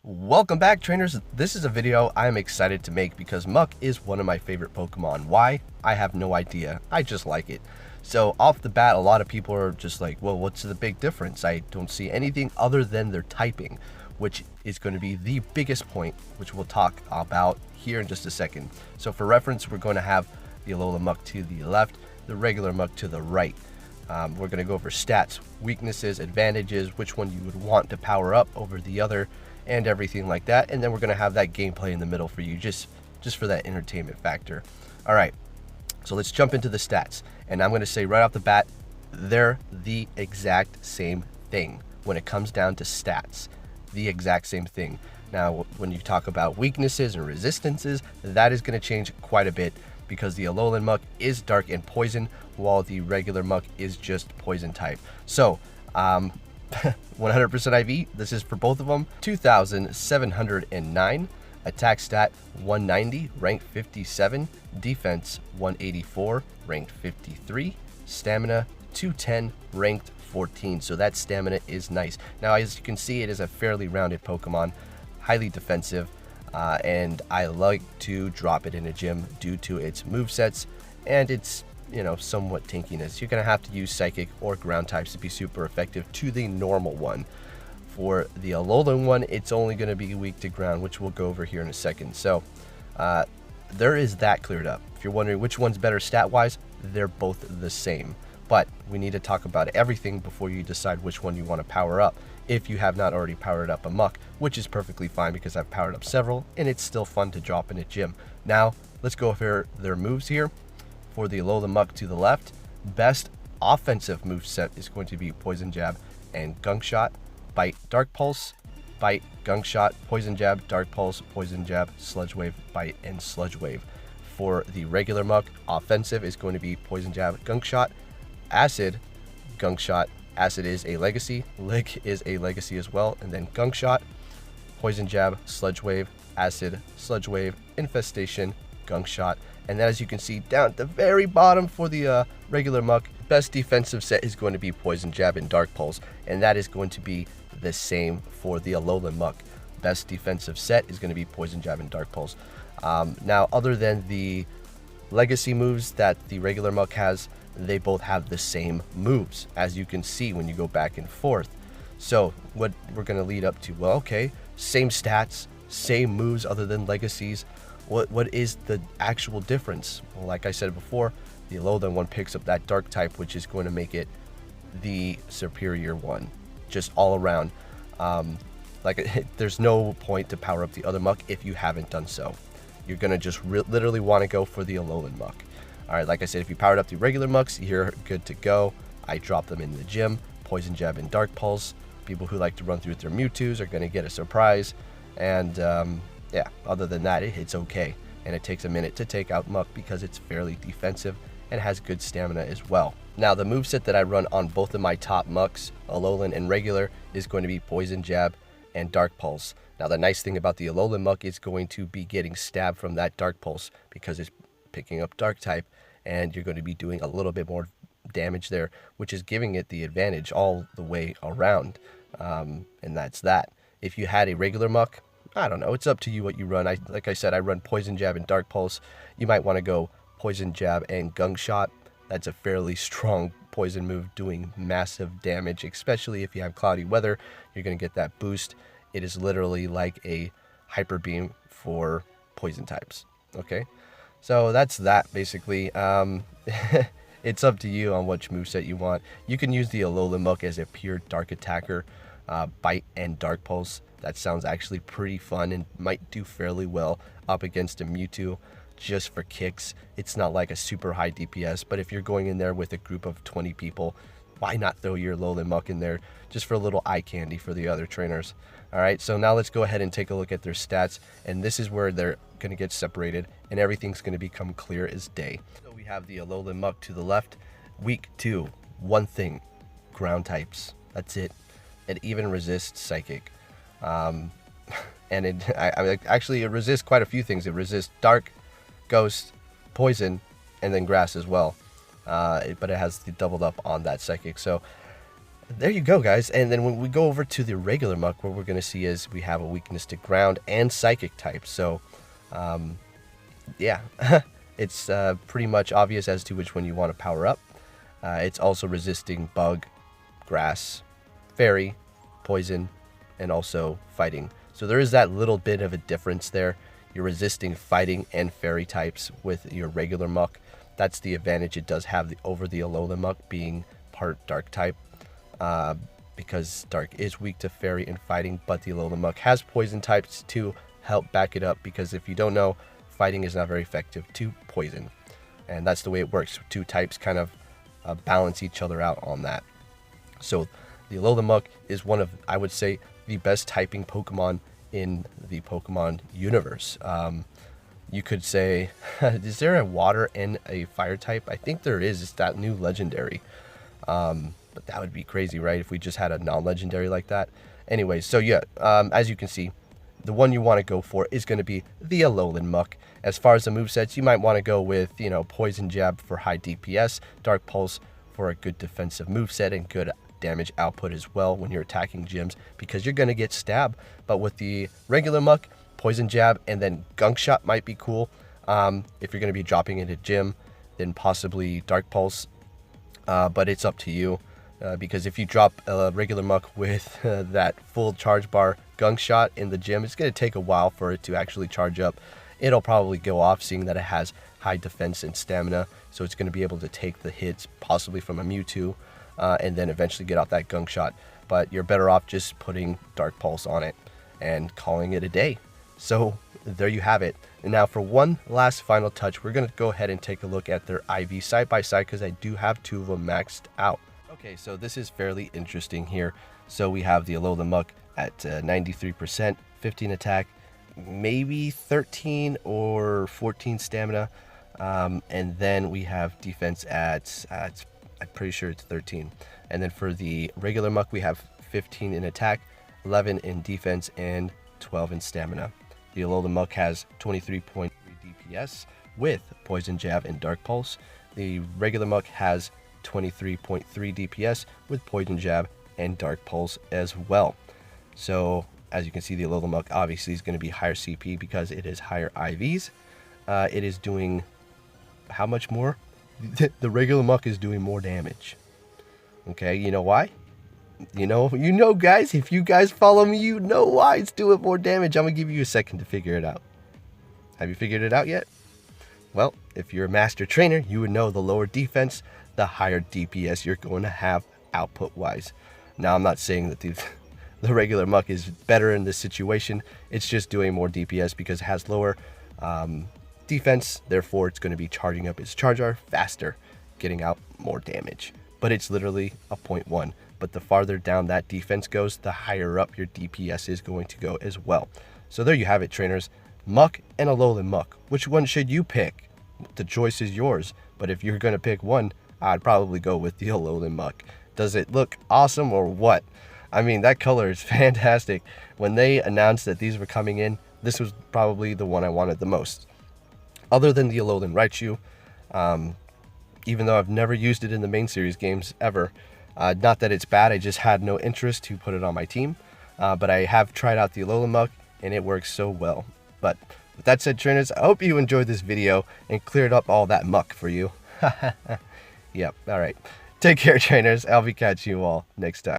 Welcome back, trainers. This is a video I'm excited to make because Muk is one of my favorite Pokemon. Why? I have no idea. I just like it. So off the bat, a lot of people are just like, well, what's the big difference? I don't see anything other than their typing, which is going to be the biggest point, which we'll talk about here in just a second. So for reference, we're going to have the Alolan Muk to the left, the regular Muk to the right. We're going to go over stats, weaknesses, advantages, which one you would want to power up over the other, and everything like that. And then we're going to have that gameplay in the middle for you, just for that entertainment factor. All right, so let's jump into the stats. And I'm going to say right off the bat, they're the exact same thing when it comes down to stats. The exact same thing. Now, when you talk about weaknesses and resistances, that is going to change quite a bit because the Alolan Muk is dark and poison, while the regular Muk is just poison type. So, 100% IV, this is for both of them. 2,709, attack stat 190, rank 57, defense 184, ranked 53, stamina 210, ranked 14. So that stamina is nice. Now, as you can see, it is a fairly rounded Pokemon, highly defensive, and I like to drop it in a gym due to its movesets and its somewhat tankiness. You're going to have to use Psychic or Ground types to be super effective to the normal one. For the Alolan one, it's only going to be weak to Ground, which we'll go over here in a second. So there is that cleared up. If you're wondering which one's better stat-wise, they're both the same. But we need to talk about everything before you decide which one you want to power up, if you have not already powered up a Muk, which is perfectly fine because I've powered up several, and it's still fun to drop in a gym. Now, let's go over their moves here. For the Alolan Muk to the left, best offensive moveset is going to be Poison Jab and Gunk Shot, Bite, Dark Pulse, Bite, Gunk Shot, Poison Jab, Dark Pulse, Poison Jab, Sludge Wave, Bite, and Sludge Wave. For the regular Muk, offensive is going to be Poison Jab, Gunk Shot, Acid, Gunk Shot. Acid is a legacy, Lick is a legacy as well, and then Gunk Shot, Poison Jab, Sludge Wave, Acid, Sludge Wave, Infestation, Gunk Shot. And then as you can see down at the very bottom for the regular Muk, best defensive set is going to be Poison Jab and Dark Pulse. And that is going to be the same for the Alolan Muk. Best defensive set is going to be Poison Jab and Dark Pulse. Now, other than the legacy moves that the regular Muk has, they both have the same moves, as you can see when you go back and forth. So what we're going to lead up to, well, okay, same stats, same moves other than legacies. What is the actual difference? Well, like I said before, the Alolan one picks up that dark type, which is going to make it the superior one, just all around. There's no point to power up the other Muk if you haven't done so. You're going to just literally want to go for the Alolan Muk. All right, like I said, if you powered up the regular Muks, you're good to go. I drop them in the gym, Poison Jab and Dark Pulse. People who like to run through with their Mewtwo's are going to get a surprise. And yeah, other than that, it's okay. And it takes a minute to take out Muk because it's fairly defensive and has good stamina as well. Now, the moveset that I run on both of my top Muks, Alolan and regular, is going to be Poison Jab and Dark Pulse. Now, the nice thing about the Alolan Muk is going to be getting stabbed from that Dark Pulse because it's picking up Dark type, and you're going to be doing a little bit more damage there, which is giving it the advantage all the way around. And that's that. If you had a regular Muk, I don't know, it's up to you what you run. Like I said, I run Poison Jab and Dark Pulse. You might want to go Poison Jab and Gunk Shot. That's a fairly strong poison move doing massive damage, especially if you have cloudy weather. You're going to get that boost. It is literally like a Hyper Beam for poison types. Okay, so that's that basically. It's up to you on which moveset you want. You can use the Alolan Muk as a pure dark attacker, Bite and Dark Pulse. That sounds actually pretty fun and might do fairly well up against a Mewtwo just for kicks. It's not like a super high DPS, but if you're going in there with a group of 20 people, why not throw your Alolan Muk in there just for a little eye candy for the other trainers? All right, so now let's go ahead and take a look at their stats, and this is where they're going to get separated and everything's going to become clear as day. So we have the Alolan Muk to the left. Weak 2, one thing, Ground types. That's it. It even resists Psychic. And it actually resists quite a few things. It resists Dark, Ghost, Poison, and then Grass as well. But it has the doubled up on that Psychic. So there you go, guys. And then when we go over to the regular Muck, what we're going to see is we have a weakness to ground and psychic type. So, yeah, it's pretty much obvious as to which one you want to power up. It's also resisting bug, grass, fairy, poison, and also fighting. So there is that little bit of a difference there. You're resisting fighting and fairy types with your regular Muck. That's the advantage it does have over the Alolan Muk being part dark type. Because dark is weak to fairy and fighting, but the Alolan Muk has poison types to help back it up, because if you don't know, fighting is not very effective to poison, and that's the way it works. Two types kind of balance each other out on that. So the Alolan Muk is one of, I would say, the best typing Pokemon in the Pokemon universe. You could say, is there a water and a fire type? I think there is. It's that new legendary. But that would be crazy, right? If we just had a non-legendary like that. Anyways, so yeah, as you can see, the one you want to go for is going to be the Alolan Muk. As far as the movesets, you might want to go with, you know, Poison Jab for high DPS, Dark Pulse for a good defensive moveset and good damage output as well when you're attacking gyms, because you're going to get stabbed. But with the regular Muk, Poison Jab and then Gunk Shot might be cool. If you're going to be dropping into gym, then possibly Dark Pulse. But it's up to you. Because if you drop a regular Muk with that full charge bar Gunk Shot in the gym, it's going to take a while for it to actually charge up. It'll probably go off, seeing that it has high defense and stamina, so it's going to be able to take the hits possibly from a Mewtwo, and then eventually get off that Gunk Shot. But you're better off just putting Dark Pulse on it and calling it a day. So there you have it. And now for one last final touch, we're going to go ahead and take a look at their IV side by side, because I do have two of them maxed out. Okay, so this is fairly interesting here. So we have the Alolan Muk at 93%, 15 attack, maybe 13 or 14 stamina. And then we have defense at I'm pretty sure it's 13. And then for the regular Muk, we have 15 in attack, 11 in defense, and 12 in stamina. The Alolan Muk has 23.3 DPS with Poison Jab and Dark Pulse. The regular Muk has 23.3 DPS with Poison Jab and Dark Pulse as well. So as you can see, the Alolan Muk obviously is going to be higher CP because it is higher IVs. It is doing how much more? The regular Muk is doing more damage. Okay, you know why? You know, guys, if you guys follow me, you know why it's doing more damage. I'm going to give you a second to figure it out. Have you figured it out yet? Well, if you're a master trainer, you would know the lower defense, the higher DPS you're going to have output-wise. Now, I'm not saying that the regular Muk is better in this situation. It's just doing more DPS because it has lower defense. Therefore, it's going to be charging up its Charger faster, getting out more damage. But it's literally a 0.1. But the farther down that defense goes, the higher up your DPS is going to go as well. So there you have it, trainers. Muk and Alolan Muk. Which one should you pick? The choice is yours. But if you're going to pick one, I'd probably go with the Alolan Muk. Does it look awesome or what? I mean, that color is fantastic. When they announced that these were coming in, this was probably the one I wanted the most. Other than the Alolan Raichu, even though I've never used it in the main series games ever. Not that it's bad, I just had no interest to put it on my team. But I have tried out the Alolan Muk, and it works so well. But with that said, trainers, I hope you enjoyed this video and cleared up all that muck for you. Yep, alright. Take care, trainers. I'll be catching you all next time.